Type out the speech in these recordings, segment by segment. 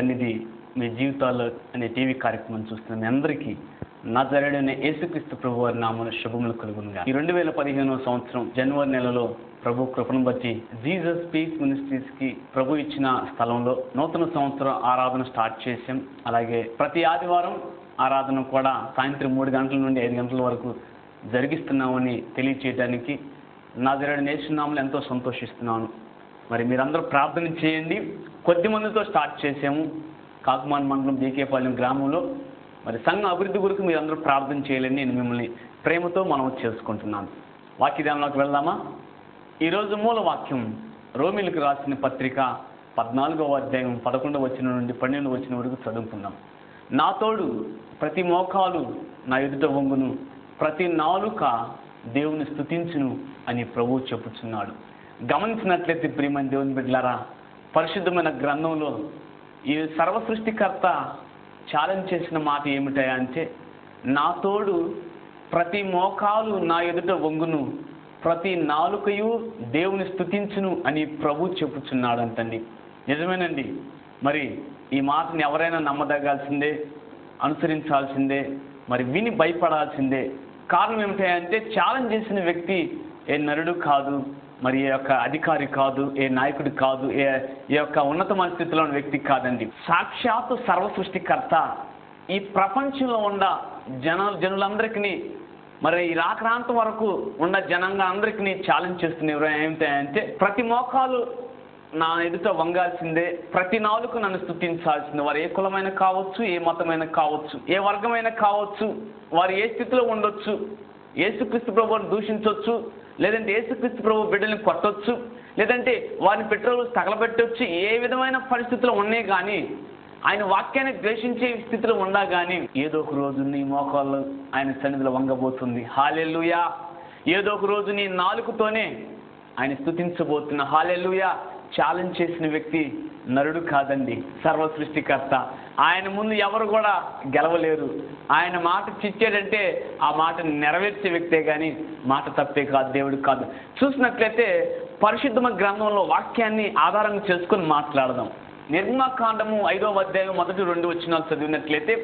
సన్నిధి మీ జీవితాల్లో అనే టీవీ కార్యక్రమం చూస్తున్న మీ అందరికీ నజరేయుడైన యేసుక్రీస్తు ప్రభు వారి నామమున శుభములు కలుగునుగాక. ఈ 2015వ సంవత్సరం జనవరి నెలలో ప్రభు కృపను బట్టి జీసస్ పీస్ మినిస్ట్రీస్ కి ప్రభు ఇచ్చిన స్థలంలో నూతన సంవత్సరం ఆరాధన స్టార్ట్ చేశాం. అలాగే ప్రతి ఆదివారం ఆరాధన కూడా సాయంత్రం 3 గంటల నుండి 5 గంటల వరకు జరిగిస్తున్నామని తెలియచేయడానికి నజరేయుడైన యేసు నామములో ఎంతో సంతోషిస్తున్నాను. మరి మీరందరూ ప్రార్థన చేయండి. కొద్ది మందితో స్టార్ట్ చేసాము కాకుమాన్ మండలం బీకేపాలెం గ్రామంలో. మరి సంఘ అభివృద్ధి కొరకు మీరందరూ ప్రార్థన చేయాలని నేను మిమ్మల్ని ప్రేమతో మనం చేసుకుంటున్నాను. వాక్యదానంలోకి వెళ్దామా? ఈరోజు మూల వాక్యం రోమీలకు రాసిన పత్రిక 14వ అధ్యాయం 11వ వచనం నుండి 12వ వచనం వరకు చదువుకుందాం. నా తోడు ప్రతి మోకాలు నా ఎదుట వంగును, ప్రతి నాలుక దేవుని స్తుతించును అని ప్రభువు చెప్పుచున్నాడు. గమనించినట్లయితే ప్రియమైన దేవుని బిడ్డలారా, పరిశుద్ధమైన గ్రంథంలో ఈ సర్వ సృష్టికర్త ఛాలెంజ్ చేసిన మాట ఏమిటా అంటే, నా తోడు ప్రతి మోకాలు నా ఎదుట వంగును, ప్రతి నాలుకయు దేవుని స్తుతించును అని ప్రభు చెప్పుచున్నాడు అంటండి. నిజమేనండి. మరి ఈ మాటని ఎవరైనా నమ్మదగాల్సిందే, అనుసరించాల్సిందే, మరి విని భయపడాల్సిందే. కారణం ఏమిటంటే ఛాలెంజ్ చేసిన వ్యక్తి ఏ నరుడు కాదు, మరి ఏ యొక్క అధికారి కాదు, ఏ నాయకుడు కాదు, ఏ యొక్క ఉన్నతమైన స్థితిలో ఉన్న వ్యక్తి కాదండి. సాక్షాత్తు సర్వ సృష్టికర్త ఈ ప్రపంచంలో ఉన్న జనులందరికీ, మరి ఈ రాక్రాంతం వరకు ఉన్న జనంగా అందరికీ ఛాలెంజ్ చేస్తున్నారు. ఏమిటంటే ప్రతి మోకాలు నా ఎదుట వంగాల్సిందే, ప్రతి నాలుగు నన్ను స్తుతించాల్సిందే. వారు ఏ కులమైన కావచ్చు, ఏ మతమైన కావచ్చు, ఏ వర్గమైన కావచ్చు, వారు ఏ స్థితిలో ఉండొచ్చు, యేసుక్రీస్తు ప్రభువుని దూషించవచ్చు, లేదంటే యేసుక్రీస్తు ప్రభు బిడ్డల్ని కొట్టొచ్చు, లేదంటే వారిని పెట్రోల్ తగలబెట్టొచ్చు. ఏ విధమైన పరిస్థితుల్లో ఉన్నాయి కానీ, ఆయన వాక్యాన్ని ద్వేషించే స్థితిలో ఉన్నా కానీ ఏదో ఒక రోజు నీ మోకాళ్ళు ఆయన సన్నిధిలో వంగబోతుంది. హల్లెలూయా. ఏదో ఒక రోజు నీ నాలుకతోనే ఆయన స్తుతించబోతున్న. హల్లెలూయా. ఛాలెంజ్ చేసిన వ్యక్తి నరుడు కాదండి, సర్వ సృష్టికర్త. ఆయన ముందు ఎవరు కూడా గెలవలేరు. ఆయన మాట చిచ్చాడంటే ఆ మాటను నెరవేర్చే వ్యక్తే కానీ మాట తప్పే కాదు, దేవుడు కాదు. చూసినట్లయితే పరిశుద్ధమైన గ్రంథంలో వాక్యాన్ని ఆధారంగా చేసుకొని మాట్లాడదాం. నిర్గమకాండము 5వ అధ్యాయం 1-2 వచనాలు చదివినట్లయితే,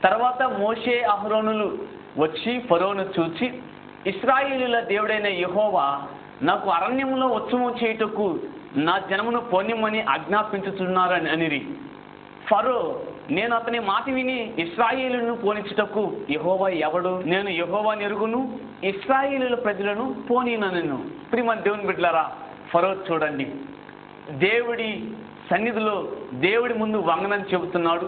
తర్వాత మోషే అహరోనులు వచ్చి ఫరోను చూచి, ఇశ్రాయేలీయుల దేవుడైన యెహోవా నాకు అరణ్యంలో ఉత్సవం చేయుటకు నా జనమును పోనిమ్మని ఆజ్ఞాపించుచున్నారు అనిరి. ఫరో, నేను అతని మాట విని ఇశ్రాయేలును పోనిచ్చుటకు యెహోవా ఎవడు? నేను యెహోవాని ఎరుగును, ఇశ్రాయేలీయుల ప్రజలను పోనీనను. ప్రియమైన దేవుని బిడ్డలారా, ఫరో చూడండి, దేవుడి సన్నిధిలో దేవుడి ముందు వంగనని చెబుతున్నాడు,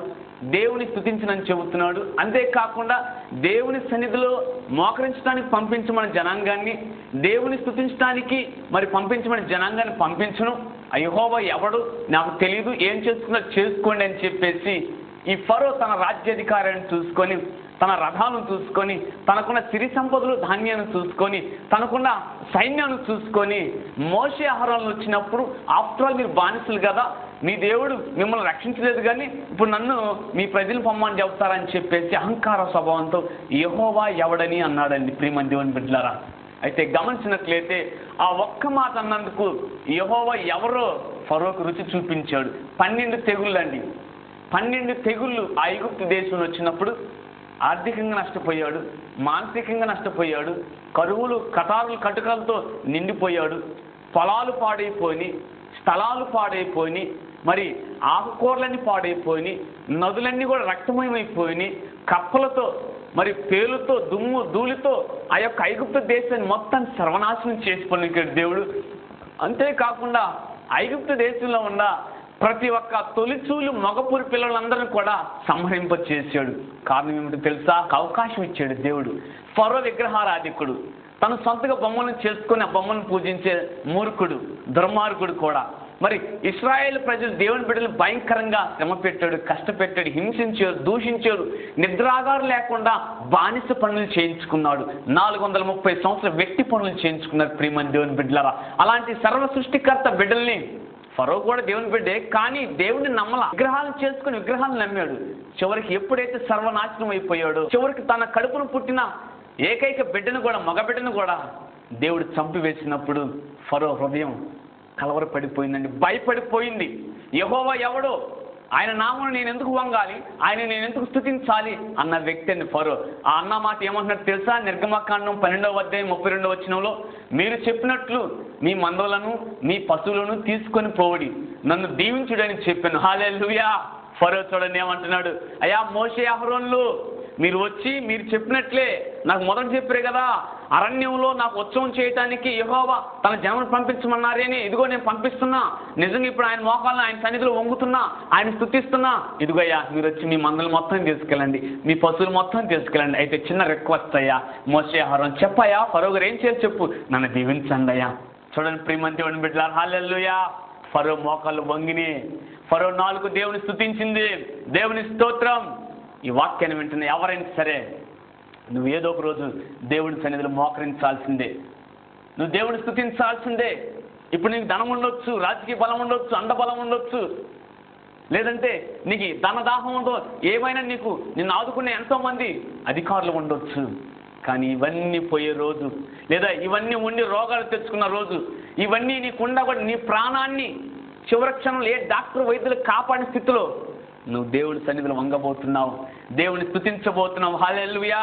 దేవుని స్తుతించనని చెబుతున్నాడు. అంతేకాకుండా దేవుని సన్నిధిలో మోకరించడానికి పంపించమని జనాంగాన్ని, దేవుని స్తుతించడానికి మరి పంపించమని జనాంగాన్ని పంపించను. యెహోవా ఎవడు నాకు తెలియదు, ఏం చేసుకున్నా చేసుకోండి అని చెప్పేసి ఈ ఫరో తన రాజ్యాధికారాన్ని చూసుకొని, తన రథాలను చూసుకొని, తనకున్న సిరి సంపదలు ధాన్యాన్ని చూసుకొని, తనకున్న సైన్యాన్ని చూసుకొని, మోషే అహరోనులు వచ్చినప్పుడు, ఆఫ్టర్ ఆల్ మీరు బానిసలు కదా, మీ దేవుడు మిమ్మల్ని రక్షించలేదు కానీ ఇప్పుడు నన్ను మీ ప్రజలు పొమ్మని చెబుతారని చెప్పేసి అహంకార స్వభావంతో యెహోవా ఎవడని అన్నాడండి. ప్రియమైన దేవుని బిడ్డలారా, అయితే గమనించినట్లయితే ఆ ఒక్క మాట అన్నందుకు యెహోవా ఎవరో ఫరోకు రుచి చూపించాడు. 12 తెగుళ్ళు అండి. 12 తెగుళ్ళు ఆ ఐగుప్తు దేశంలో వచ్చినప్పుడు ఆర్థికంగా నష్టపోయాడు, మానసికంగా నష్టపోయాడు, కరువులు కటారులు కటుకలతో నిండిపోయాడు, పొలాలు పాడైపోయి, స్థలాలు పాడైపోయి, మరి ఆకుకూరలన్నీ పాడైపోయి, నదులన్నీ కూడా రక్తమయమైపోయి, కప్పలతో మరి పేలుతో దుమ్ము ధూళితో ఆ యొక్క ఐగుప్తు దేశాన్ని మొత్తం సర్వనాశనం చేసిపోయినాడు దేవుడు. అంతేకాకుండా ఐగుప్తు దేశంలో ఉన్న ప్రతి ఒక్క తొలిచూలు మగపూరి పిల్లలందరినీ కూడా సంహరింప చేశాడు. కారణం ఏమిటో తెలుసా? అవకాశం ఇచ్చాడు దేవుడు. ఫరో విగ్రహారాధికుడు, తను సొంతగా బొమ్మలను చేసుకొని ఆ బొమ్మలను పూజించే మూర్ఖుడు, దుర్మార్గుడు కూడా. మరి ఇశ్రాయేల్ ప్రజలు దేవుని బిడ్డలు భయంకరంగా శ్రమ పెట్టాడు, కష్టపెట్టాడు, హింసించాడు, దూషించాడు, నిద్రాగారు లేకుండా బానిస పనులు చేయించుకున్నాడు. 430 సంవత్సరాల వ్యక్తి పనులు చేయించుకున్నారు. ప్రియమైన దేవుని బిడ్డలారా, అలాంటి సర్వ సృష్టికర్త బిడ్డల్ని ఫరో కూడా దేవుని బిడ్డే, కానీ దేవుడిని నమ్మల, విగ్రహాలను చేసుకుని విగ్రహాలను నమ్మాడు. చివరికి ఎప్పుడైతే సర్వనాశనం అయిపోయాడో, చివరికి తన కడుపును పుట్టిన ఏకైక బిడ్డను కూడా, మగ బిడ్డను కూడా దేవుడు చంపివేసినప్పుడు ఫరో హృదయం కలవరపడిపోయిందండి, భయపడిపోయింది. యెహోవా ఎవడో ఆయన నామమును నేను ఎందుకు వంగాలి, ఆయన నేను ఎందుకు స్తుతించాలి అన్న వ్యక్తి అండి ఫరో. ఆ అన్న మాట ఏమంటున్నాడు తెలుసా? నిర్గమకాండం 12వ అధ్యాయం 32వ వచనంలో, మీరు చెప్పినట్లు మీ మందలను మీ పశువులను తీసుకొని పోవడి, నన్ను దీవించుడని చెప్పాను. హల్లెలూయా. ఫరో చూడండి ఏమంటున్నాడు, అయ్యా మోషే అహరోన్లు మీరు వచ్చి మీరు చెప్పినట్లే నాకు మొదట చెప్పారు కదా, అరణ్యంలో నాకు ఉత్సవం చేయటానికి యెహోవా తన జనమును పంపించమన్నారని, ఇదిగో నేను పంపిస్తున్నా. నిజంగా ఇప్పుడు ఆయన మోకాలను ఆయన సన్నిధిలో వంగుతున్నా, ఆయన స్తుతిస్తున్నా. ఇదిగోయ్యా మీరు వచ్చి మీ మందలు మొత్తం తీసుకెళ్ళండి, మీ పశువులు మొత్తం తీసుకెళ్ళండి. అయితే చిన్న రిక్వెస్ట్ అయ్యా మోషే అహరోన్, చెప్పయ్యా ఫరో గారు ఏం చేయాలి చెప్పు, నన్ను దీవించండి అయ్యా. చూడండి ప్రియమైన దేవుని బిడ్డలారా, హల్లెలూయా. ఫరో మోకాళ్ళు వంగిని, ఫరో నాలుగు దేవుని స్తుతించింది. దేవుని స్తోత్రం. ఈ వాక్యాన్ని వింటున్న ఎవరైనా సరే నువ్వు ఏదో ఒక రోజు దేవుని సన్నిధిలో మోకరించాల్సిందే, నువ్వు దేవుని స్తుతించాల్సిందే. ఇప్పుడు నీకు ధనం ఉండొచ్చు, రాజకీయ బలం ఉండొచ్చు, అండబలం ఉండొచ్చు, లేదంటే నీకు ధనదాహం ఉండో, ఏమైనా నిన్ను ఆదుకునే ఎంతోమంది అధికారులు ఉండొచ్చు. కానీ ఇవన్నీ పోయే రోజు, లేదా ఇవన్నీ ఉండి రోగాలు తెచ్చుకున్న రోజు, ఇవన్నీ నీకు ఉండకూడదు. నీ ప్రాణాన్ని చివరి క్షణంలో ఏ డాక్టర్ వైద్యులు కాపాడిన స్థితిలో నువ్వు దేవుని సన్నిధిలో వంగబోతున్నావు, దేవుని స్తుతించబోతున్నావు. హల్లెలూయా.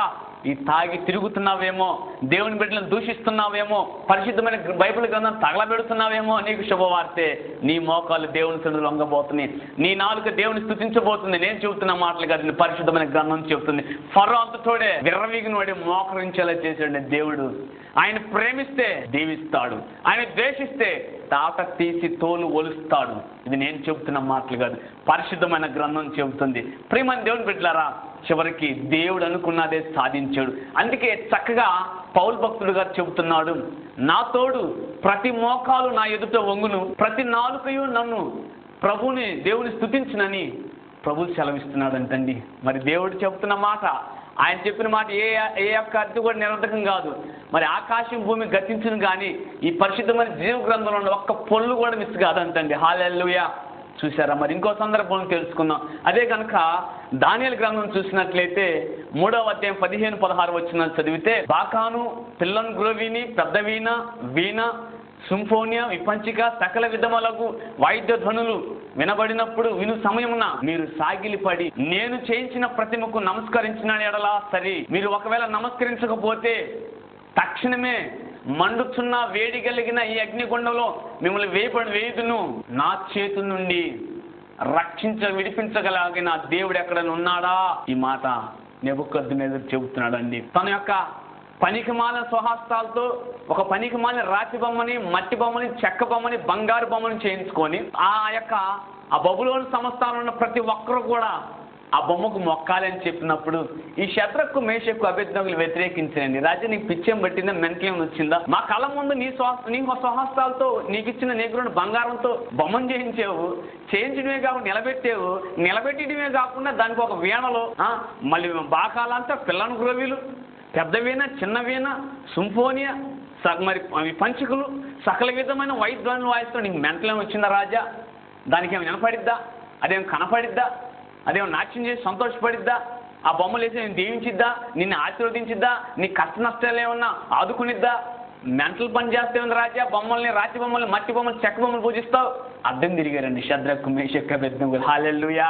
ఈ తాగి తిరుగుతున్నావేమో, దేవుని బిడ్డలను దూషిస్తున్నావేమో, పరిశుద్ధమైన బైబిల్ గ్రంథం తగలబెడుతున్నావేమో, నీకు శుభవార్తే. నీ మోకాలు దేవుని సన్నిధిలో వంగబోతున్నాయి, నీ నాలుక దేవుని స్తుతించబోతుంది. నేను చెబుతున్న మాటలు కాదు, పరిశుద్ధమైన గ్రంథం చెబుతుంది. ఫరో అంతటోడే విర్రవీగిన వాడి మోకరించేలా చేశాడు దేవుడు. ఆయన ప్రేమిస్తే దీవిస్తాడు, ఆయన ద్వేషిస్తే తాట తీసి తోలు ఒలుస్తాడు. ఇది నేను చెబుతున్న మాటలు కాదు, పరిశుద్ధమైన గ్రంథం చెబుతుంది. ప్రియమైన దేవుని బిడ్డలారా, చివరికి దేవుడు అనుకున్నదే సాధించాడు. అందుకే చక్కగా పౌలు భక్తుడు గారు చెబుతున్నాడు, నా తోడు ప్రతి మోకాలు నా ఎదుట వంగును, ప్రతి నాలుకయు నన్ను ప్రభుని దేవుని స్తుతించునని ప్రభు సెలవిస్తున్నాడు అంటండి. మరి దేవుడు చెబుతున్న మాట, ఆయన చెప్పిన మాట ఏ యొక్క అర్థం కూడా నిరర్థకం కాదు. మరి ఆకాశం భూమి గతించును కానీ ఈ పరిశుద్ధమైన జీవ గ్రంథంలో ఉన్న ఒక్క పొల్లు కూడా మిస్ కాదంటండి. హల్లెలూయా. చూసారా? మరి ఇంకో సందర్భం తెలుసుకుందాం. అదే కనుక దానియేలు గ్రంథం చూసినట్లయితే 3వ అధ్యాయం 15-16 వచనాలు చదివితే, బాకాను, పిల్లన్ గ్రోవిని, పెద్ద వీణ, వీణ, సింఫోనియా, విపంచిక, సకల విధములకు వాయిద్య ధ్వనులు వినబడినప్పుడు విను సమయమున మీరు సాగిలిపడి నేను చేయించిన ప్రతిమకు నమస్కరించిన ఎడలా సరి. మీరు ఒకవేళ నమస్కరించకపోతే తక్షణమే మండుచున్న వేడి కలిగిన ఈ అగ్నిగుండంలో మిమ్మల్ని వేయుదును. నా చేతి నుండి విడిపించగలిగిన దేవుడు ఎక్కడ ఉన్నాడా? ఈ మాట నెబుకద్నెజరు చెబుతున్నాడండి. తన యొక్క పనికిమాలిన స్వహస్తాలతో ఒక పనికిమాలిన రాతి బొమ్మని, మట్టి బొమ్మని, చెక్క బొమ్మని, బంగారు బొమ్మని చేయించుకొని ఆ బబులోను సంస్థానంలో ఉన్న ప్రతి ఒక్కరు కూడా ఆ బొమ్మకు మొక్కాలి అని చెప్పినప్పుడు ఈ శద్రకు, మేషకు, అబేద్నెగోలు వ్యతిరేకించండి. రాజా నీకు పిచ్చేం పట్టిందా, మెంటలేం వచ్చిందా? మా కళ్ళ ముందు నీ స్వహస్తాలతో నీకు ఇచ్చిన నీకు బంగారంతో బొమ్మను చేయించడమే కాకుండా నిలబెట్టడమే కాకుండా దానికి ఒక వీణలో మళ్ళీ బాకాలంతా పిల్లని గ్రోవీలు, పెద్ద వీణ, చిన్న వీణ, సింఫోనియా, మరి పంచికలు, సకల విధమైన వైద్యాలను వాయిస్తూ నీకు మెంటలేం వచ్చిందా రాజా? దానికి ఏమి వినపడిద్దా? అదేం కనపడిద్దా? అదేమో నాట్యం చేసి సంతోషపడిద్దా? ఆ బొమ్మలు వేసి నేను దీవించిద్దా? నిన్ను ఆశీర్వదించిద్దా? నీ కష్ట నష్టాలు ఏమన్నా ఆదుకునిద్దా? మెంటల్ పని చేస్తేముంది రాజా? బొమ్మల్ని, రాతి బొమ్మల్ని, మట్టి బొమ్మలు, చెక్క బొమ్మలు పూజిస్తావు. అర్థం తిరిగారండి షద్రకు, మేషకు, అబేద్నెగోలు. హల్లెలూయా.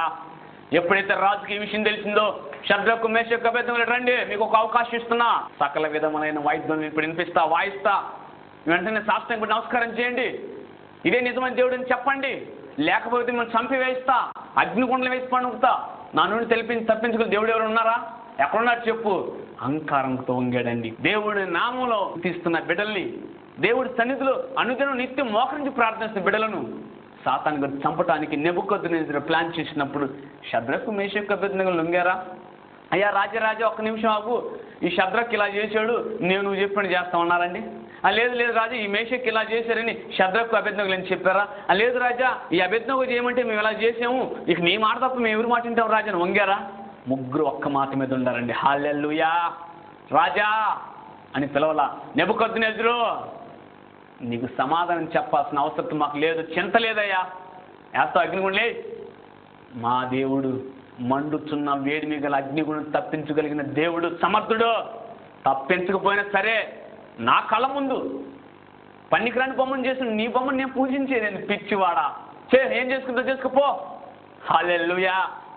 ఎప్పుడైతే రాజుకి ఈ విషయం తెలిసిందో, షద్రకు, మేషకు, అబేద్నెగోలు రండి, మీకు ఒక అవకాశం ఇస్తున్నా, సకల విధములైన వాయిద్యం ఇప్పుడు వినిపిస్తా, వాయిస్తా, వెంటనే సాష్టాంగ నమస్కారం చేయండి, ఇదే నిజమైన దేవుడు అని చెప్పండి, లేకపోతే మనం చంపి వేయిస్తా, అగ్నిగుండలు వేసి పండుగుతా, నా నుండి తప్పించుకుని దేవుడు ఎవరు ఉన్నారా? ఎక్కడున్నారు చెప్పు. అహంకారంతో వంగాడండి. దేవుడి నామంలో తీస్తున్న బిడ్డల్ని, దేవుడి సన్నిధిలో అనుదినం నిత్యం మోకరించి ప్రార్థిస్తున్న బిడ్డలను సాతాను గారు చంపడానికి నెబుకద్నెజరు ప్లాన్ చేసినప్పుడు షద్రకు, మేషకు, అబేద్నెగోలు లొంగారా? అయ్యా రాజా ఒక్క నిమిషం ఆగు, ఈ షద్రకు ఇలా చేశాడు, నేను చెప్పిన చేస్తామన్నారండి? లేదు రాజా ఈ మేషకు ఇలా చేశారని షద్రకు, అబేద్నెగోలు అని చెప్పారా? లేదు రాజా ఈ అబేద్నెగో చేయమంటే మేము ఇలా చేసాము, ఇక నీ మాట తప్ప మేము ఎవరు మాట వింటాం రాజా అని వంగారా? ముగ్గురు ఒక్క మాట మీద ఉండారండి. హల్లెలూయా. రాజా అని పిలవలా. నెబుకద్నెజరు నీకు సమాధానం చెప్పాల్సిన అవసరం మాకు లేదు, చింత లేదయ్యా, వేస్తావు అగ్నిగుండలే. మా దేవుడు మండుచున్న వేడి మిగల అగ్నిగుండం తప్పించగలిగిన దేవుడు, సమర్థుడు. తప్పించకపోయినా సరే నా కళ్ళ ముందు పనికిరాని బొమ్మను చేసిన నీ బొమ్మను నేను పూజించేది పిచ్చివాడా? ఏం చేసుకుంటా చేసుకుపో. హల్లెలూయా.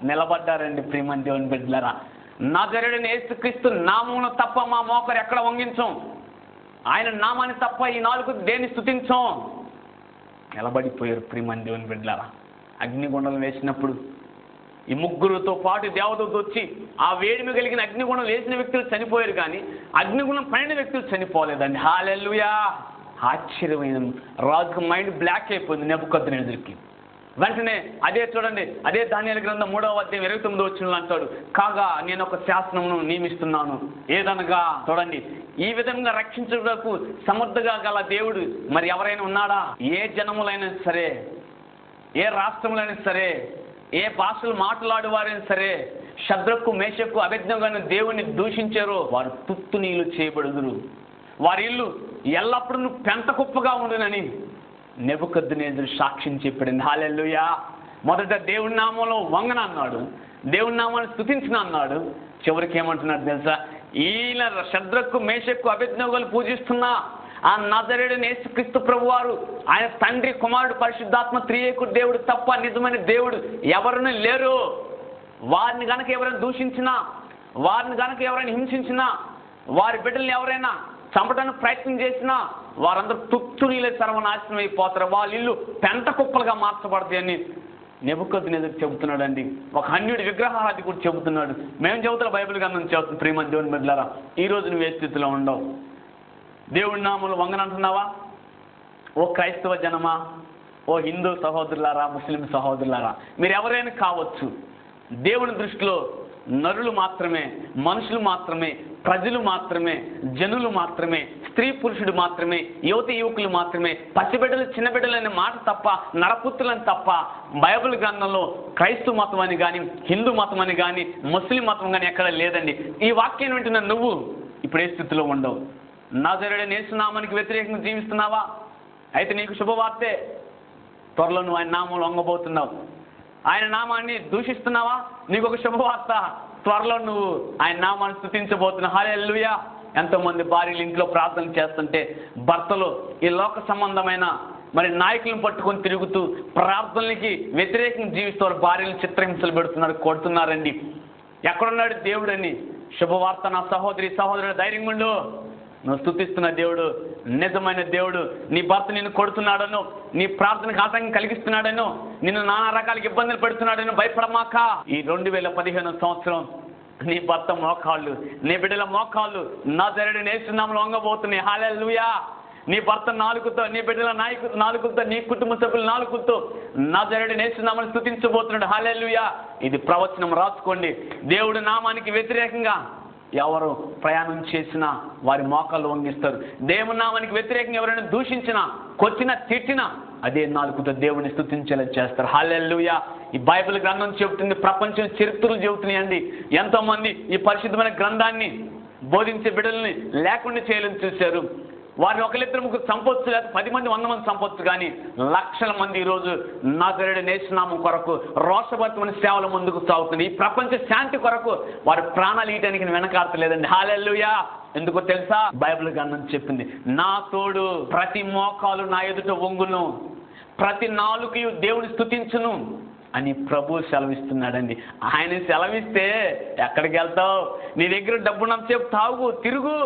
నిలబడ్డారండి ప్రియమైన దేవుని బిడ్డలారా. నజరేయుడైన యేసుక్రీస్తు నామమును తప్ప మా మోకరు ఎక్కడ వంగించం. ఆయన నామాన్ని తప్ప ఈ నాలుగు దేన్ని స్తుతించం. నిలబడిపోయారు ప్రియమైన దేవుని బిడ్డలారా. అగ్నిగుండం వేసినప్పుడు ఈ ముగ్గురుతో పాటు దేవదూత వచ్చి ఆ వేడిమి కలిగిన అగ్నిగుండం వేసిన వ్యక్తులు చనిపోయారు, కానీ అగ్నిగుండం పడిన వ్యక్తులు చనిపోలేదండి. హల్లెలూయా. ఆశ్చర్యమైన రాజుకు మైండ్ బ్లాక్ అయిపోయింది నెబుకద్నెజరుకి. వెంటనే అదే చూడండి, అదే దానియేలు గ్రంథం 3వ అధ్యాయం 29వ వచనంలో అంటాడు, కాగా నేను ఒక శాసనమును నియమిస్తున్నాను. ఏదనగా చూడండి, ఈ విధంగా రక్షించుటకు సమర్థగా గల దేవుడు మరి ఎవరైనా ఉన్నాడా? ఏ జనములైనా సరే, ఏ రాష్ట్రములైనా సరే, ఏ భాషలు మాట్లాడేవారైనా సరే, శద్రకు మేషకు అబేద్నెగోను దేవుని దూషించారో వారు తుత్తు నీళ్లు చేయబడుదురు, వారి ఇల్లు ఎల్లప్పుడూ పెంట కుప్పగా ఉండునని నెబుకద్నెజరు సాక్ష్యం చెప్పాడండి. హల్లెలూయా. మొదట దేవుని నామంలో వంగన అన్నాడు, దేవుని నామాన్ని స్తుతించిన అన్నాడు. చివరికి ఏమంటున్నాడు తెలుసా? ఈయన శద్రకు మేషకు అబేద్నెగోలు పూజిస్తున్నా ఆ నజరేయుడైన యేసుక్రీస్తు ప్రభువారు, ఆయన తండ్రి, కుమారుడు, పరిశుద్ధాత్మ త్రియేకుడు దేవుడు తప్ప నిజమైన దేవుడు ఎవరునూ లేరు. వారిని గనక ఎవరైనా దూషించినా, వారిని గనక ఎవరైనా హింసించినా, వారి బిడ్డల్ని ఎవరైనా చంపడానికి ప్రయత్నం చేసినా వారందరూ తుత్తు నీళ్ళ సర్వనాశనం అయిపోతారు, వాళ్ళ ఇల్లు పెంట కుప్పలుగా మార్చబడతాయి అని నెబుకద్నెజరు చెబుతున్నాడండి. ఒక అన్యుడి విగ్రహాది కూడా చెబుతున్నాడు. మేము చెబుతున్న బైబిల్ గ్రంథం చెబుతుంది. ప్రియమైన దేవుని బిడ్డలారా, ఈ రోజు నువ్వు ఏ స్థితిలో ఉండవు? దేవుడి నామములు వంగనంటున్నావా? ఓ క్రైస్తవ జనమా, ఓ హిందూ సహోదరులారా, ముస్లిం సహోదరులారా, మీరు ఎవరైనా కావచ్చు. దేవుని దృష్టిలో నరులు మాత్రమే, మనుషులు మాత్రమే, ప్రజలు మాత్రమే, జనులు మాత్రమే, స్త్రీ పురుషుడు మాత్రమే, యువతి యువకులు మాత్రమే, పసిబిడ్డలు చిన్నబిడ్డలు అనే మాట తప్ప, నరపుత్రులని తప్ప బైబిల్ గ్రంథంలో క్రైస్తవ మతం అని కానీ, హిందూ మతం అని కానీ, ముస్లిం మతం కానీ ఎక్కడ లేదండి. ఈ వాక్యం వింటున్న నువ్వు ఇప్పుడు ఏ స్థితిలో ఉండవు? నజరేయుడైన యేసు నామానికి వ్యతిరేకంగా జీవిస్తున్నావా? అయితే నీకు శుభవార్తే, త్వరలో నువ్వు ఆయన నామంలో వంగబోతున్నావు. ఆయన నామాన్ని దూషిస్తున్నావా? నీకు ఒక శుభవార్త, త్వరలో నువ్వు ఆయన నామాన్ని స్తుతించబోతున్నావు. హల్లెలూయా. ఎంతోమంది భార్యలు ఇంట్లో ప్రార్థన చేస్తుంటే భర్తలు ఈ లోక సంబంధమైన మరి నాయకులను పట్టుకొని తిరుగుతూ ప్రార్థనలకి వ్యతిరేకంగా జీవిస్తూ భార్యలు చిత్రహింసలు పెడుతున్నారు, కొడుతున్నారండి. ఎక్కడున్నాడు దేవుడని? శుభవార్త నా సహోదరి సహోదరుడు, ధైర్యంగా ఉండు. నువ్వు స్తుతిస్తున్న దేవుడు నిజమైన దేవుడు. నీ భర్త నిన్ను కొడుతున్నాడను, నీ ప్రార్థనకు ఆటంకం కలిగిస్తున్నాడను, నిన్ను నానా రకాల ఇబ్బందులు పెడుతున్నాడను భయపడమాక. ఈ 2015 సంవత్సరం నీ భర్త మోకాళ్ళు, నీ బిడ్డల మోకాళ్ళు నజరేయుడైన యేసు నామములో వంగబోతున్నాయి. హల్లెలూయా. నీ భర్త నాలుగుతో, నీ బిడ్డల నాలుగుతో, నీ కుటుంబ సభ్యుల నాలుగుతో నజరేయుడైన యేసు నామమును స్తుతించబోతున్నాడు. హల్లెలూయా. ఇది ప్రవచనం, రాసుకోండి. దేవుడి నామానికి వ్యతిరేకంగా ఎవరు ప్రయాణం చేసినా వారి మోకాళ్ళు వంగిస్తారు. దేవుని నామానికి వ్యతిరేకంగా ఎవరైనా దూషించినా, కొట్టినా, తిట్టినా అదే నాలుగుతో దేవుని స్తుతించేలా చేస్తారు. హల్లెలూయా. ఈ బైబిల్ గ్రంథం చెబుతుంది, ప్రపంచం చరిత్రలు చెబుతున్నాయండి. ఎంతో మంది ఈ పరిశుద్ధమైన గ్రంథాన్ని బోధించే బిడ్డల్ని లేకుండా చేయాలని చూశారు. వారిని ఒకరిద్దరు ముగ్గురు చంపొచ్చు, లేదా 10 మంది 100 మంది చంపొచ్చు, కానీ లక్షల మంది ఈరోజు నజరేయుడైన యేసు నామం కొరకు రోషభరితమైన సేవల ముందుకు సాగుతుంది. ఈ ప్రపంచ శాంతి కొరకు వారి ప్రాణాలు ఇయటానికి వెనకాడతలేదండి. హల్లెలూయా. ఎందుకో తెలుసా? బైబిల్ గ్రంథం చెప్పింది, నా తోడు ప్రతి మోకాలు నా ఎదుట వంగును, ప్రతి నాలుకయు దేవుని స్తుతించును అని ప్రభు సెలవిస్తున్నాడండి. ఆయన సెలవిస్తే ఎక్కడికి వెళ్తావు? నీ దగ్గర డబ్బున్నంతసేపు తాగు, తిరుగు,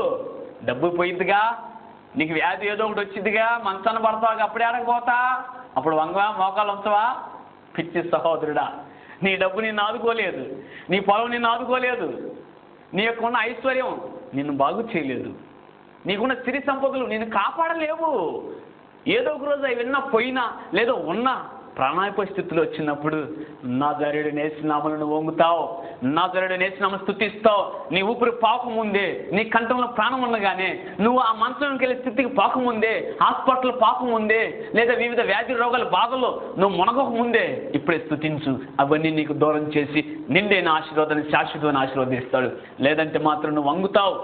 డబ్బు పోయిద్దిగా. నీకు వ్యాధి ఏదో ఒకటి వచ్చిందిగా, మంచాన పడతావు, అప్పుడే ఆడకపోతా, అప్పుడు వంగవా, మోకాలు ఉంచవా? పిచ్చి సహోదరుడా, నీ డబ్బు నిన్ను ఆదుకోలేదు, నీ పొలం నిన్ను ఆదుకోలేదు, నీ యొక్క ఉన్న ఐశ్వర్యం నిన్ను బాగు చేయలేదు, నీకున్న సిరి సంపదలు నిన్ను కాపాడలేవు. ఏదో ఒక రోజు అవి విన్నా పోయినా లేదో ఉన్నా ప్రాణాపాయ స్థితిలో వచ్చినప్పుడు నజరేయుడైన యేసు నామమును వంగుతావు, నజరేయుడైన యేసు నామమును స్తుతిస్తావు. నీ ఊపిరి పోకముందే, నీ కంఠంలో ప్రాణం ఉండగానే, నువ్వు ఆ మంచంకి వెళ్ళే స్థితికి పోకముందే, హాస్పిటల్ పోకముందే, లేదా వివిధ వ్యాధి రోగాల బాధలో నువ్వు మునగక ముందే ఇప్పుడే స్తుతించు. అవన్నీ నీకు దూరం చేసి నిండైన ఆశీర్వాదాన్ని, శాశ్వతమైన ఆశీర్వదిస్తాడు. లేదంటే మాత్రం నువ్వు వంగుతావు.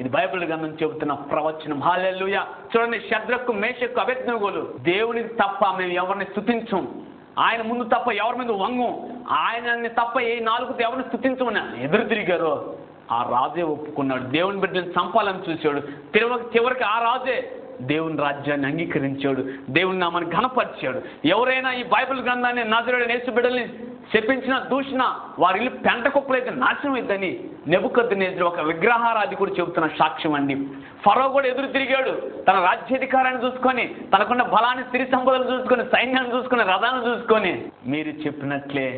ఇది బైబిల్ గ్రంథం చెబుతున్న ప్రవచనం. హల్లెలూయా. చూడండి, శద్రకు మేషకు అబేద్నెగోలు దేవుని తప్ప మేము ఎవరిని స్తుతించం, ఆయన ముందు తప్ప ఎవరి మీద వంగం, ఆయనని తప్ప ఏ నాలుగుతో ఎవరిని స్తుతించమని ఎదురు తిరిగారో ఆ రాజే ఒప్పుకున్నాడు. దేవుని బిడ్డని చంపాలని చూశాడు. చివరికి ఆ రాజే దేవుని రాజ్యాన్ని అంగీకరించాడు, దేవుని నామాన్ని ఘనపరిచాడు. ఎవరైనా ఈ బైబిల్ గ్రంథాన్ని, నజరేయుడైన యేసు బిడ్డల్ని శపించిన దూషణ వారి ఇల్లు పెంట కుప్పలైతే నాశనం అయిద్దని నెబుకద్నెజరు ఒక విగ్రహారాధికుడు చెబుతున్న సాక్ష్యం అండి. ఫరో కూడా ఎదురు తిరిగాడు. తన రాజ్యాధికారాన్ని చూసుకొని, తనకున్న బలాన్ని, సిరి సంపదలు చూసుకొని, సైన్యాన్ని చూసుకొని, రథాన్ని చూసుకొని, మీరు చెప్పినట్లే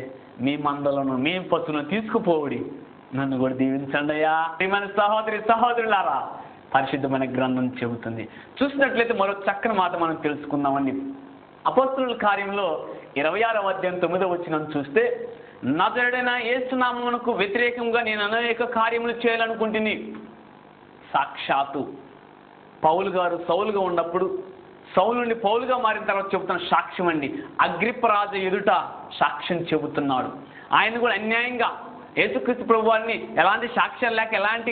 మీ మందలను మీ పశువులను తీసుకుపోవుడి, నన్ను కూడా దీవించండి అయ్యా. ప్రియమైన సహోదరి సహోదరులారా, పరిశుద్ధమైన గ్రంథం చెబుతుంది. చూసినట్లయితే మరో చక్కని మాట మనం తెలుసుకుందామండి. అపొస్తలుల కార్యంలో 26వ అధ్యాయం 9వ వచనం చూస్తే, నజరేయుడైన యేసు నామమునకు వ్యతిరేకంగా నేను అనేక కార్యములు చేయాలనుకుంటుని. సాక్షాత్తు పౌలు గారు సౌలుగా ఉన్నప్పుడు, సౌలు నుండి పౌలుగా మారిన తర్వాత చెబుతున్న సాక్ష్యం అండి. అగ్రిప్ప రాజు ఎదుట సాక్ష్యం చెబుతున్నాడు. ఆయన కూడా అన్యాయంగా యేసుక్రీస్తు ప్రభువారిని ఎలాంటి సాక్ష్యాలు లేక, ఎలాంటి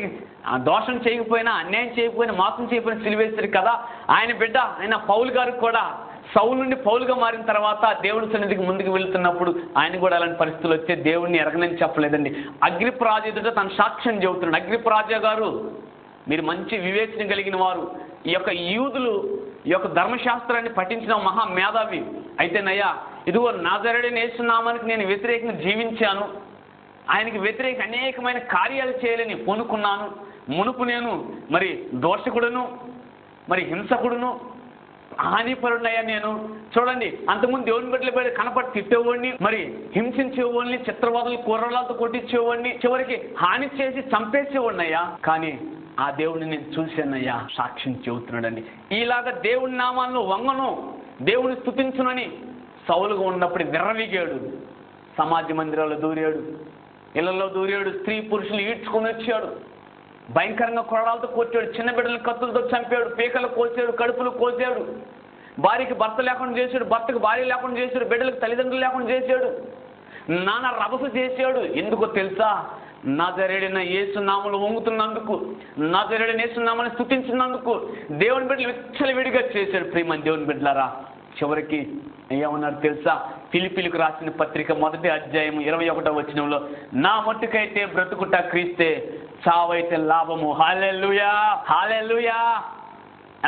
దోషం చేయకపోయినా, అన్యాయం చేయకపోయినా, మోసం చేయకపోయినా సిలువేశారు కదా. ఆయన బిడ్డ ఆయన పౌలు గారికి కూడా సౌలు నుండి పౌలుగా మారిన తర్వాత దేవుని సన్నిధికి ముందుకు వెళుతున్నప్పుడు ఆయన కూడా అలాంటి పరిస్థితులు వచ్చే దేవుడిని ఎరగనని చెప్పలేదండి. అగ్రిప్ప రాజు ఎదుట తన సాక్ష్యం చెబుతున్నాడు. అగ్రిప్ప రాజా గారు, మీరు మంచి వివేచన కలిగిన వారు, ఈ యొక్క యూదులు ఈ యొక్క ధర్మశాస్త్రాన్ని పఠించిన మహా మేధావి అయితేనయ్యా, ఇదిగో నజరేయుడైన యేసు నామానికి నేను వ్యతిరేకంగా జీవించాను, ఆయనకి వ్యతిరేక అనేకమైన కార్యాలు చేయాలని పూనుకున్నాను. మునుపు నేను మరి దోషకుడును, మరి హింసకుడును, హానిపరుడయ్యా నేను. చూడండి, అంతకుముందు దేవుని బిడ్డల కనపడి తిట్టేవాడిని, మరి హింసించేవాడిని, చిత్రవాదులు కుర్రలతో కొట్టించేవాడిని, చివరికి హాని చేసి చంపేసేవాడిని అయ్యా. కానీ ఆ దేవుడిని నేను చూశానయ్యా, సాక్ష్యం చెబుతున్నాడండి. ఇలాగ దేవుడి నామాలను వంగను, దేవుని స్తుతించునని సౌలుగా ఉన్నప్పుడు విర్రవీగాడు. సమాజ మందిరాల్లో దూరాడు, ఇళ్లలో దూరాడు, స్త్రీ పురుషులు ఈడ్చుకొని వచ్చాడు, భయంకరంగా కొరడాలతో కొట్టాడు, చిన్న బిడ్డలను కత్తులతో చంపాడు, పీకలు కోసాడు, కడుపులు కోసాడు, భార్యకి భర్త లేకుండా చేశాడు, భర్తకు భార్య లేకుండా చేశాడు, బిడ్డలకు తల్లిదండ్రులు లేకుండా చేశాడు, నానా రభస చేశాడు. ఎందుకో తెలుసా? నజరేయుడైన యేసు నామములో వంగుతున్నందుకు, నజరేయుడైన యేసు నామాన్ని స్తుతించినందుకు దేవుని బిడ్డలు విచ్చలవిడిగా చేశాడు. ప్రియమైన దేవుని బిడ్డలారా, చివరికి ఏమన్నారు తెలుసా? ఫిలిప్పీలకు రాసిన పత్రిక 1వ అధ్యాయం 21వ వచనంలో, నా మట్టుకైతే బ్రతుకుట క్రీస్తే, చావైతే లాభము. హల్లెలూయా, హల్లెలూయా.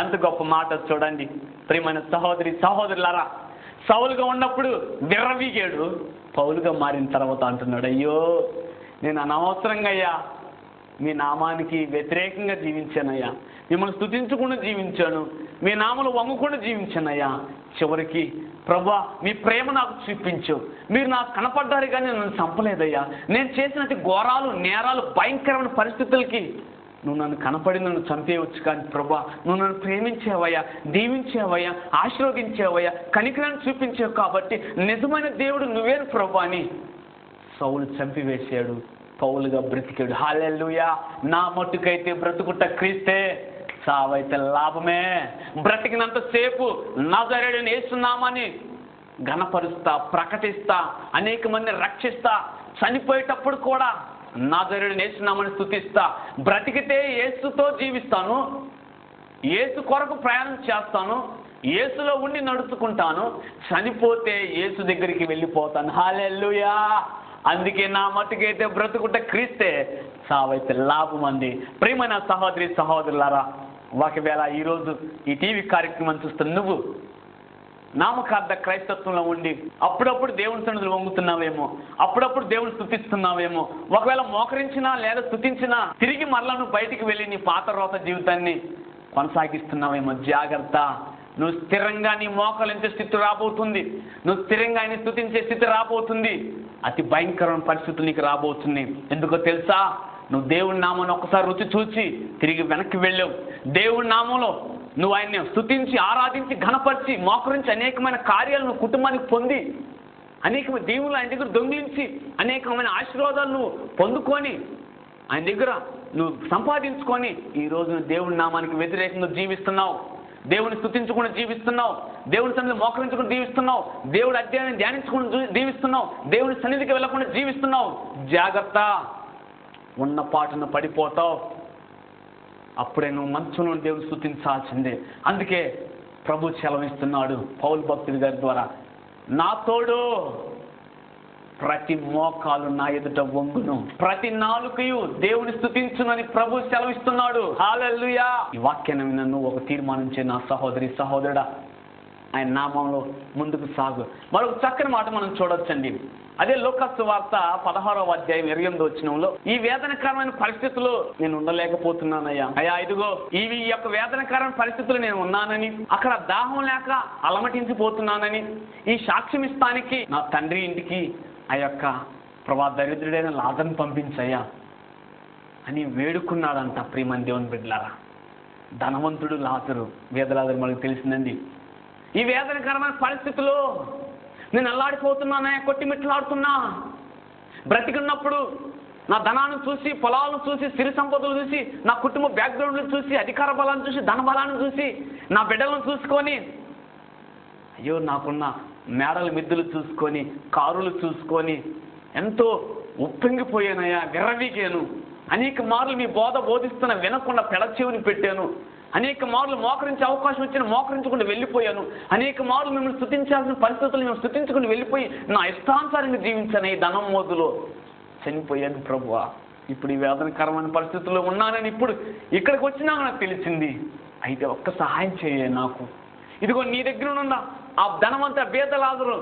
ఎంత గొప్ప మాట చూడండి. ప్రియమైన సహోదరి సహోదరులారా, సౌలుగా ఉన్నప్పుడు విర్రవీగాడు, పౌలుగా మారిన తర్వాత అంటున్నాడు, అయ్యో నేను అనవసరంగా అయ్యా మీ నామానికి వ్యతిరేకంగా జీవించానయ్యా, మిమ్మల్ని స్తుతించకుండా జీవించాను, మీ నామలు వంగకుండా జీవించానయ్యా. చివరికి ప్రభువా మీ ప్రేమ నాకు చూపించు, మీరు నాకు కనపడ్డారు కానీ నన్ను చంపలేదయ్యా, నేను చేసినట్టు ఘోరాలు, నేరాలు, భయంకరమైన పరిస్థితులకి నువ్వు నన్ను కనపడి నన్ను చంపేయవచ్చు, కానీ ప్రభువా నువ్వు నన్ను ప్రేమించేవయ్యా, దీవించేవయ్యా, ఆశీర్వదించేవయ్యా, కనికరాన్ని చూపించావు, కాబట్టి నిజమైన దేవుడు నువ్వేను ప్రభువా అని సౌలు చంపివేశాడు, పౌలుగా బ్రతికాడు. హల్లెలూయా. నా మట్టుకైతే బ్రతుకుట క్రీస్తే, చావైతే లాభమే. బ్రతికినంతసేపు నజరేయుడైన యేసు నామాన్ని ఘనపరుస్తా, ప్రకటిస్తా, అనేక మందిని రక్షిస్తా, చనిపోయేటప్పుడు కూడా నజరేయుడైన యేసు నామాన్ని స్తుతిస్తా. బ్రతికితే యేసుతో జీవిస్తాను, యేసు కొరకు ప్రయాణం చేస్తాను, యేసులో ఉండి నడుచుకుంటాను, చనిపోతే యేసు దగ్గరికి వెళ్ళిపోతాను. హల్లెలూయా. అందుకే నా మట్టుకైతే బ్రతుకుట క్రీస్తే, చావైతే లాభం అంది. ప్రియమైన సహోదరి సహోదరులారా, ఒకవేళ ఈరోజు ఈ టీవీ కార్యక్రమం చూస్తున్న నువ్వు నామకార్థ క్రైస్తత్వంలో ఉండి అప్పుడప్పుడు దేవుని సన్నిధిలో వంగుతున్నావేమో, అప్పుడప్పుడు దేవుని స్తుతిస్తున్నావేమో, ఒకవేళ మోకరించినా లేదా స్తుతించినా తిరిగి మరలా నువ్వు బయటికి వెళ్ళి నీ పాత రోత జీవితాన్ని కొనసాగిస్తున్నావేమో. జాగ్రత్త. నువ్వు స్థిరంగా నీ మోకలించే స్థితి రాబోతుంది, నువ్వు స్థిరంగా ఆయన స్తుతించే స్థితి రాబోతుంది. అతి భయంకరమైన పరిస్థితులు నీకు రాబోతున్నాయి. ఎందుకో తెలుసా? నువ్వు దేవుడి నామాన్ని ఒకసారి రుచి చూచి తిరిగి వెనక్కి వెళ్ళావు. దేవుడి నామంలో నువ్వు ఆయన్ని స్తుతించి, ఆరాధించి, ఘనపరిచి, మోకరించి అనేకమైన కార్యాలు నువ్వు కుటుంబానికి పొంది, అనేకమైన దేవుళ్ళు ఆయన దగ్గర దొంగిలించి, అనేకమైన ఆశీర్వాదాలు నువ్వు పొందుకొని, ఆయన దగ్గర నువ్వు సంపాదించుకొని ఈరోజు నువ్వు దేవుడి నామానికి వ్యతిరేకంగా జీవిస్తున్నావు, దేవుని స్తుతించుకుని జీవిస్తున్నావు, దేవుని సన్నిధి మోకరించుకుని జీవిస్తున్నావు, దేవుడి అధ్యాయాన్ని ధ్యానించుకుని జీవిస్తున్నావు, దేవుని సన్నిధికి వెళ్ళకుండా జీవిస్తున్నావు. జాగ్రత్త. ఉన్న పాటున పడిపోతావు. అప్పుడే నువ్వు మంచును దేవుని స్తుతించాల్సిందే. అందుకే ప్రభు సెలవిస్తున్నాడు పౌలు భక్తుడి గారి ద్వారా, నా తోడు ప్రతి మోకాలు నా ఎదుట వంగును, ప్రతి నాలుకయు దేవుని స్తుతించునని ప్రభు సెలవిస్తున్నాడు. హల్లెలూయా. ఈ వాక్యాన్ని విన్న నువ్వు ఒక తీర్మానం చేయి, నా సహోదరి సహోదరుడా, ఆయన నామంలో ముందుకు సాగు. మరొక చక్కని మాట మనం చూడొచ్చండి. అదే లూకాసు వార్త 16వ అధ్యాయం 28వ వచనంలో, ఈ వేదనకరమైన పరిస్థితుల్లో నేను ఉండలేకపోతున్నానయ్యా, అయ్యా ఇదిగో ఈ యొక్క వేదనకరమైన పరిస్థితులు నేను ఉన్నానని, అక్కడ దాహం లేక అలమటించిపోతున్నానని, ఈ సాక్ష్యం ఇస్తానికి నా తండ్రి ఇంటికి ఆ యొక్క ప్రభా దరిద్రుడైన లాజరుని పంపించయ్యా అని వేడుకున్నాడంట. ప్రియమైన దేవుని బిడ్డలారా, ధనవంతుడు లాజరు, వేదలాజరు మనకు తెలిసిందండి. ఈ వేదనకరమైన పరిస్థితుల్లో నేను అల్లాడిపోతున్నానే, కొట్టిమిట్లాడుతున్నా. బ్రతికున్నప్పుడు నా ధనాన్ని చూసి, పొలాలను చూసి, సిరి సంపదలు చూసి, నా కుటుంబ బ్యాక్గ్రౌండ్లు చూసి, అధికార బలాన్ని చూసి, ధన బలాన్ని చూసి, నా బిడ్డలను చూసుకొని, అయ్యో నాకున్న మేడల మిద్దులు చూసుకొని, కారులు చూసుకొని ఎంతో ఉప్పొంగిపోయానయ్యా, విర్రవీగాను. అనేక మార్లు మీ బోధిస్తున్న వినకుండా పెడచెవిని పెట్టాను. అనేక మార్లు మోకరించే అవకాశం వచ్చిన మోకరించకుండా వెళ్ళిపోయాను. అనేక మార్లు మిమ్మల్ని స్తుతించాల్సిన పరిస్థితులు మేము స్తుతించుకుని వెళ్ళిపోయి నా ఇష్టానుసారంగా జీవించాను. ఈ ధనం మోదులో చనిపోయాను ప్రభువా. ఇప్పుడు ఈ వేదనకరమైన పరిస్థితుల్లో ఉన్నానని ఇప్పుడు ఇక్కడికి వచ్చినాక నాకు తెలిసింది. అయితే ఒక్క సహాయం చేయ నాకు. ఇదిగో నీ దగ్గర ఉన్న ఆ ధనవంత బీద లాజరు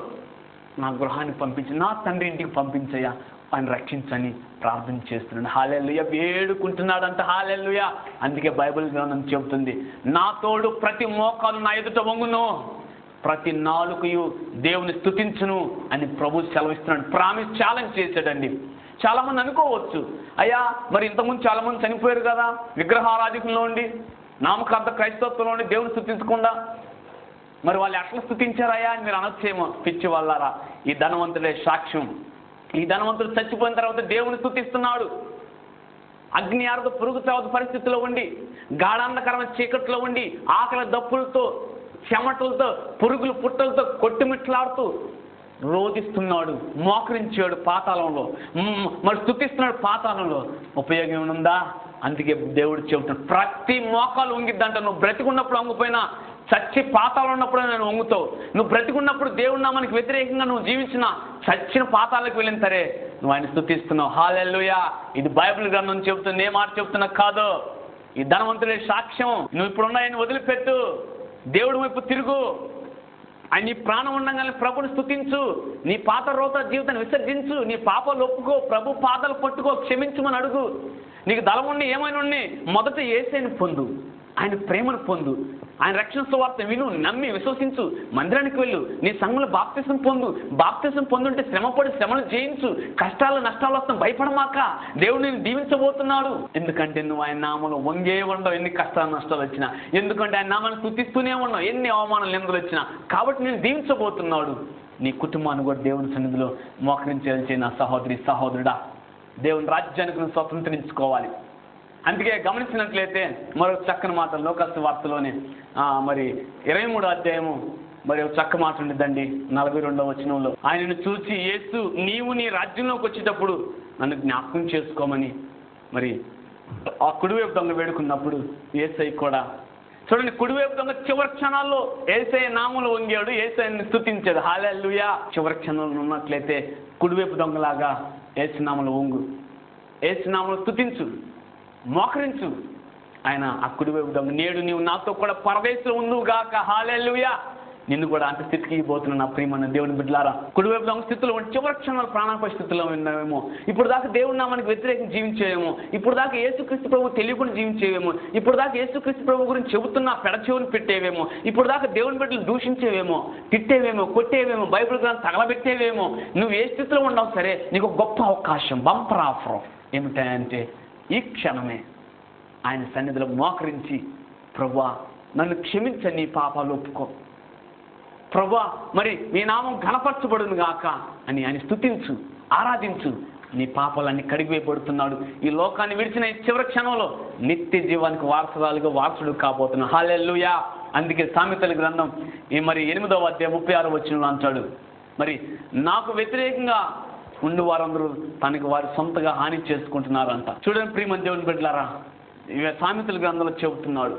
నా గృహాన్ని పంపించి, నా తండ్రి ఇంటికి పంపించయ్యా, ఆయన రక్షించని ప్రార్థన చేస్తున్నాడు. హల్లెలూయా, వేడుకుంటున్నాడంట. హల్లెలూయా. అందుకే బైబిల్ గ్రంథం చెబుతుంది, నా తోడు ప్రతి మోకాలు నా ఎదుట వంగును, ప్రతి నాలుకయు దేవుని స్తుతించును అని ప్రభు సెలవిస్తున్నాడు. ప్రామిస్ ఛాలెంజ్ చేశాడండి. చాలా మంది అనుకోవచ్చు, అయ్యా మరి ఇంతకుముందు చాలా మంది చనిపోయారు కదా, విగ్రహారాధికుల్లో ఉండి, నామకాంత క్రైస్తవత్వంలో ఉండి దేవుని స్తుతించకుండా, మరి వాళ్ళు ఎట్లా స్తుతించారయ్యా అని మీరు అనొచ్చేమో. పిచ్చి వాళ్ళారా, ఈ ధనవంతుడే సాక్ష్యం. ఈ ధనవంతుడు చచ్చిపోయిన తర్వాత దేవుని స్తుతిస్తున్నాడు. అగ్ని ఆరదు పురుగు చావదు పరిస్థితిలో ఉండి, గాఢాంధకరమైన చీకట్లో ఉండి, ఆకలి దప్పులతో, చెమటలతో, పురుగులు పుట్టలతో కొట్టుమిట్లాడుతూ రోధిస్తున్నాడు, మోకరించాడు పాతాళంలో, మరి స్తుతిస్తున్నాడు పాతాళంలో. ఉపయోగం ఏముందా? అందుకే దేవుడు చెబుతున్నాడు, ప్రతి మోకాలు వంగిద్దంట. నువ్వు బ్రతికున్నప్పుడు వంగిపోయినా, చచ్చి పాతాలు ఉన్నప్పుడు నేను వంగుతావు. నువ్వు బ్రతికున్నప్పుడు దేవుడి నామానికి వ్యతిరేకంగా నువ్వు జీవించిన, చచ్చిన పాతాలకు వెళ్ళిన సరే నువ్వు ఆయన స్తుతిస్తున్నావు. హల్లెలూయా. ఇది బైబిల్ గ్రంథం చెబుతుంది, ఏ మాట చెబుతున్నా కాదు. ఈ ధనవంతుడే సాక్ష్యం. నువ్వు ఇప్పుడున్న ఆయన వదిలిపెట్టు, దేవుడి వైపు తిరుగు. ఆయన నీ ప్రాణం ఉండగానే ప్రభుని స్తుతించు. నీ పాత రోత జీవితాన్ని విసర్జించు. నీ పాపాలు ఒప్పుకో, ప్రభు పాదాలు పట్టుకో, క్షమించమని అడుగు. నీకు దళం ఉండి ఏమైనా ఉండి మొదట యేసుని పొందు, ఆయన ప్రేమను పొందు, ఆయన రక్షణ సువార్త విను, నమ్మి విశ్వసించు, మందిరానికి వెళ్ళు, నీ సంఘంలో బాప్తిసం పొందు. బాప్తిసం పొందుంటే శ్రమపడి శ్రమలు జయించు. కష్టాలు నష్టాలు వస్తాం, భయపడమాక. దేవుడు నేను దీవించబోతున్నాడు. ఎందుకంటే నువ్వు ఆయన నామంలో వంగే ఉండవు, ఎన్ని కష్టాలు నష్టాలు వచ్చినా. ఎందుకంటే ఆయన నామాన్ని స్తుతిస్తూనే ఉన్నావు, ఎన్ని అవమానాలు నిందలు వచ్చినా. కాబట్టి నేను దీవించబోతున్నాడు. నీ కుటుంబాన్ని కూడా దేవుని సన్నిధిలో మోకరించేది నా సహోదరి సహోదరుడా. దేవుని రాజ్యానికి నువ్వు స్వతంత్రించుకోవాలి. అందుకే గమనించినట్లయితే మరొక చక్కని మాట లూకాసు వార్తలోనే మరి 23వ అధ్యాయము మరి ఒక చక్క మాట ఉండిద్దండి. 42వ వచనంలో, ఆయనను చూచి యేసు, నీవు నీ రాజ్యంలోకి వచ్చేటప్పుడు నన్ను జ్ఞాపకం చేసుకోమని మరి ఆ కుడివైపు దొంగ వేడుకున్నప్పుడు యేసయ్య కూడా చూడండి, కుడివైపు దొంగ చివరి క్షణాల్లో యేసయ్య నామములో వంగాడు, యేసయ్యని స్తుతించాడు. హల్లెలూయా. చివరి క్షణంలో ఉన్నట్లయితే కుడివైపు దొంగలాగా యేసు నామములో వంగు, యేసు నామములో స్తుతించు, మోకరించు. ఆయన ఆ కుడివైపు దొంగ, నేడు నీవు నాతో కూడా పరదేశంలో ఉందువుగాక. హల్లెలూయా. నిన్ను కూడా అంత స్థితికి పోతున్నా నా ప్రియమైన దేవుని బిడ్డలారా. కుడివైపు దొంగ స్థితిలో చివరి క్షణాలు ప్రాణాపాయ స్థితిలో ఉన్నావేమో. ఇప్పుడు దాకా దేవుడు నామానికి వ్యతిరేకంగా జీవించేవేమో. ఇప్పుడు దాకా యేసుక్రీస్తు ప్రభు తెలియకుండా జీవించేవేమో. ఇప్పుడు దాకా యేసుక్రీస్తు ప్రభు గురించి చెబుతున్నా పెడచెవుని పెట్టేవేమో. ఇప్పుడు దాకా దేవుని బిడ్డలు దూషించేవేమో, తిట్టేవేమో, కొట్టేవేమో, బైబిల్ గ్రంథం తగలబెట్టేవేమో. నువ్వు ఏ స్థితిలో ఉండవు సరే, నీకు గొప్ప అవకాశం, బంపర్ ఆఫర్ ఏమిటంటే ఈ క్షణమే ఆయన సన్నిధిలో మోకరించి, ప్రభువా నన్ను క్షమించని, నీ పాపాలు ఒప్పుకో, ప్రభువా మరి నీ నామం ఘనపరచబడును గాక అని ఆయన స్తుతించు, ఆరాధించు. నీ పాపాలన్నీ కడిగివేయబడుతున్నాడు. ఈ లోకాన్ని విడిచిన ఈ చివరి క్షణంలో నిత్య జీవానికి వారసుడు కాబోతున్నాడు. హల్లెలూయా. అందుకే సామెతల గ్రంథం మరి 8వ అధ్యాయం 36వ వచనంలో అంటాడు, మరి నాకు వ్యతిరేకంగా ఉండి వారందరూ తనకి వారి సొంతగా హాని చేసుకుంటున్నారంట. చూడండి ప్రియమైన దేవుని బిడ్డలారా, సామెతల గ్రంథంలో చెబుతున్నాడు,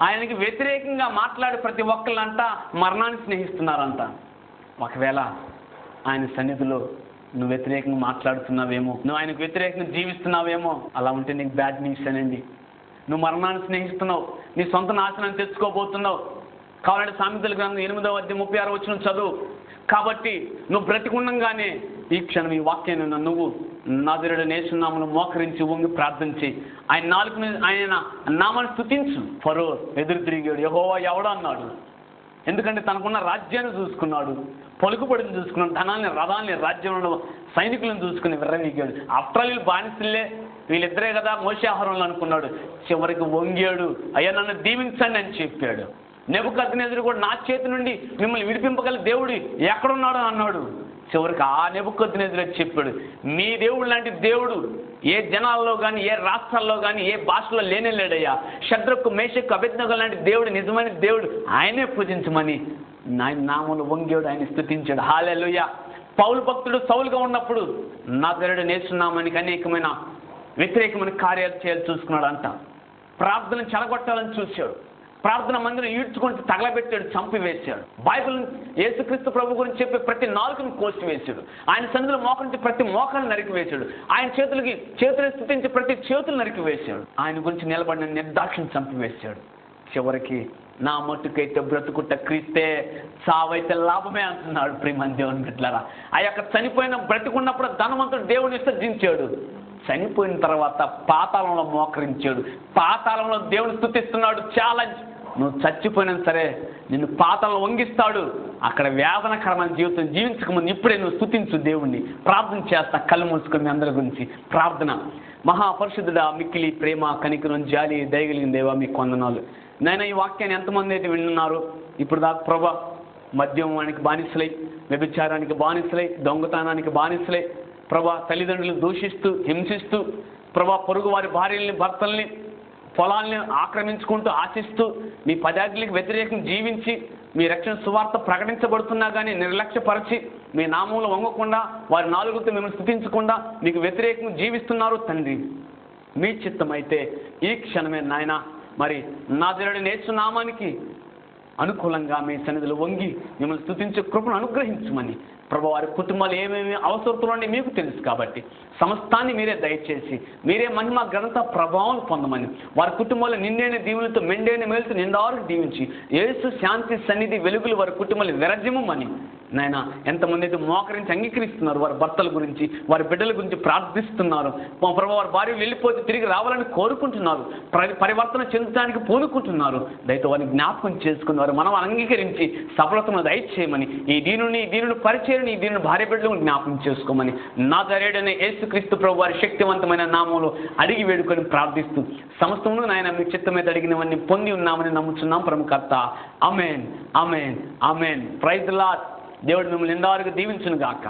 ఆయనకి వ్యతిరేకంగా మాట్లాడే ప్రతి ఒక్కళ్ళంట మరణాన్ని స్నేహిస్తున్నారంట. ఒకవేళ ఆయన సన్నిధిలో నువ్వు వ్యతిరేకంగా మాట్లాడుతున్నావేమో, నువ్వు ఆయనకు వ్యతిరేకంగా జీవిస్తున్నావేమో, అలా ఉంటే నీకు బ్యాడ్ న్యూస్ అనండి. నువ్వు మరణాన్ని స్నేహిస్తున్నావు, నీ సొంత నాశనాన్ని తెచ్చుకోబోతున్నావు. కావాలంటే సామెతల గ్రంథం 8వ అధ్యాయం 36వ వచనం చదువు. కాబట్టి నువ్వు బ్రతికుండగానే ఈ క్షణం ఈ వాక్యాన్ని నువ్వు నజరేయుడైన యేసు నామములో మోకరించి వంగి ప్రార్థన చేయి. ఆయన నాలుకని ఆయన నామాన్ని స్తుతించు. ఫరో ఎదురు తిరిగాడు, యెహోవా ఎవడు అన్నాడు. ఎందుకంటే తనకున్న రాజ్యాన్ని చూసుకున్నాడు, పలుకుబడిని చూసుకున్నాడు, ధనాన్ని, రథాన్ని, రాజ్యంలో సైనికులను చూసుకుని విర్రవీగాడు. ఆఫ్టర్ వీళ్ళు బానిసలే, వీళ్ళిద్దరే కదా మోషే ఆహారంలో అనుకున్నాడు. చివరికి వంగాడు, అయ్యా నన్ను దీవించండి అని చెప్పాడు. నెబుకద్నెజరు కూడా నా చేతి నుండి మిమ్మల్ని విడిపింపగల దేవుడు ఎక్కడున్నాడు అన్నాడు. చివరికి ఆ నెబుకద్నెజరు చెప్పాడు, మీ దేవుడు లాంటి దేవుడు ఏ జనాల్లో కానీ, ఏ రాష్ట్రాల్లో కానీ, ఏ భాషలో లేనే లేడయ్యా. షద్రకు, మేషకు, అబేద్నెగో లాంటి దేవుడు నిజమైన దేవుడు, ఆయనే పూజించమని ఆయన నామములో వంగాడు, ఆయన స్తుతించాడు. హల్లెలూయా. పౌలు భక్తుడు సౌలుగా ఉన్నప్పుడు నజరేయుడైన యేసు నామానికి అనేకమైన వ్యతిరేకమైన కార్యాలు చేయాలి చూసుకున్నాడు అంట. ప్రార్థన చెడగొట్టాలని చూశాడు, ప్రార్థన మందిరం ఈడ్చుకుంటూ తగలబెట్టాడు, చంపివేశాడు. బైబిల్ యేసుక్రీస్తు ప్రభు గురించి చెప్పి ప్రతి నాలుకను కోసి వేశాడు. ఆయన సన్నిధిలో మోకరించి ప్రతి మోకాలను నరికి వేశాడు. ఆయన చేతులు స్థుతించి ప్రతి చేతులు నరికి వేశాడు. ఆయన గురించి నిలబడిన నిర్దాక్షిని చంపివేశాడు. చివరికి నా మట్టుకైతే బ్రతుకుట క్రీస్తే, చావైతే లాభమే అంటున్నాడు. ప్రియమైన దేవుని బిడ్డలారా, ఆ యొక్క చనిపోయిన బ్రతికున్నప్పుడు ధనవంతుడు దేవుని విసర్జించాడు. చనిపోయిన తర్వాత పాతాళంలో మోకరించాడు, పాతాళంలో దేవుని స్తుతిస్తున్నాడు. ఛాలెంజ్, నువ్వు చచ్చిపోయినా సరే నిన్ను పాతాళంలో వంగిస్తాడు. అక్కడ వేదనకరమైన జీవితం జీవించకముందు ఇప్పుడే నువ్వు స్తుతించు దేవుణ్ణి. ప్రార్థన చేస్తా, కళ్ళు మూసుకొని మీ అందరి గురించి ప్రార్థన. మహాపరిశుద్ధుడా, మిక్కిలి ప్రేమ, కనికరం, జాలి, దయగలిగిన దేవా, మీకు వందనాలు. నేను ఈ వాక్యాన్ని ఎంతమంది అయితే వింటున్నారు ఇప్పుడు దాకా ప్రభా, మద్యమానికి బానిసలై, వ్యభిచారానికి బానిసలై, దొంగతనానికి బానిసలై ప్రభా, తల్లిదండ్రులు దూషిస్తూ, హింసిస్తూ ప్రభా, పొరుగు వారి భార్యల్ని, భర్తల్ని, పొలాల్ని ఆక్రమించుకుంటూ, ఆశిస్తూ, మీ పదాజ్ఞలకు వ్యతిరేకంగా జీవించి, మీ రక్షణ సువార్త ప్రకటించబడుతున్నా కానీ నిర్లక్ష్యపరిచి, మీ నామంలో వంగకుండా, వారి నాలుగుతో మిమ్మల్ని స్తుతించకుండా మీకు వ్యతిరేకంగా జీవిస్తున్నారు తండ్రి. మీ చిత్తమైతే ఈ క్షణమే నాయన, మరి నజరేయుడైన యేసు నామానికి అనుకూలంగా మీ సన్నిధిలో వంగి మిమ్మల్ని స్తుతించే కృపను అనుగ్రహించమని ప్రభు, వారి కుటుంబాలు ఏమేమి అవసరతలు మీకు తెలుసు కాబట్టి సమస్తాన్ని మీరే దయచేసి మీరే మహిమ, ఘనత, ప్రభావం పొందమని, వారి కుటుంబాలు నిండైన దీవులతో, మెండైన మేలుతో నిండారు దీవించి, యేసు శాంతి సన్నిధి వెలుగులు వారి కుటుంబాలు విరజిమ్మని నాయన, ఎంతమంది అయితే మోకరించి అంగీకరిస్తున్నారు, వారి భర్తల గురించి, వారి బిడ్డల గురించి ప్రార్థిస్తున్నారు. మా ప్రభు, వారి భార్యలు వెళ్ళిపోతే తిరిగి రావాలని కోరుకుంటున్నారు, పరివర్తన చెందడానికి పూనుకుంటున్నారు. దయతో వారిని జ్ఞాపకం చేసుకుని వారు మనం అంగీకరించి సఫలతను దయచేయమని, ఈ దీనుని పరిచయం, ఈ దీనుని భార్య బిడ్డలను జ్ఞాపకం చేసుకోమని నజరేయుడైన యేసుక్రీస్తు ప్రభు వారి శక్తివంతమైన నామంలో అడిగి వేడుకొని ప్రార్థిస్తూ సమస్తమును నాయన మీ చిత్తం మీద అడిగినవన్నీ పొంది ఉన్నామని నమ్ముచున్నాం ప్రముఖర్త. ఆమేన్, ఆమేన్, ఆమేన్. Praise the Lord. దేవుడు మిమ్మల్ని నిండారుగా దీవించును గాక.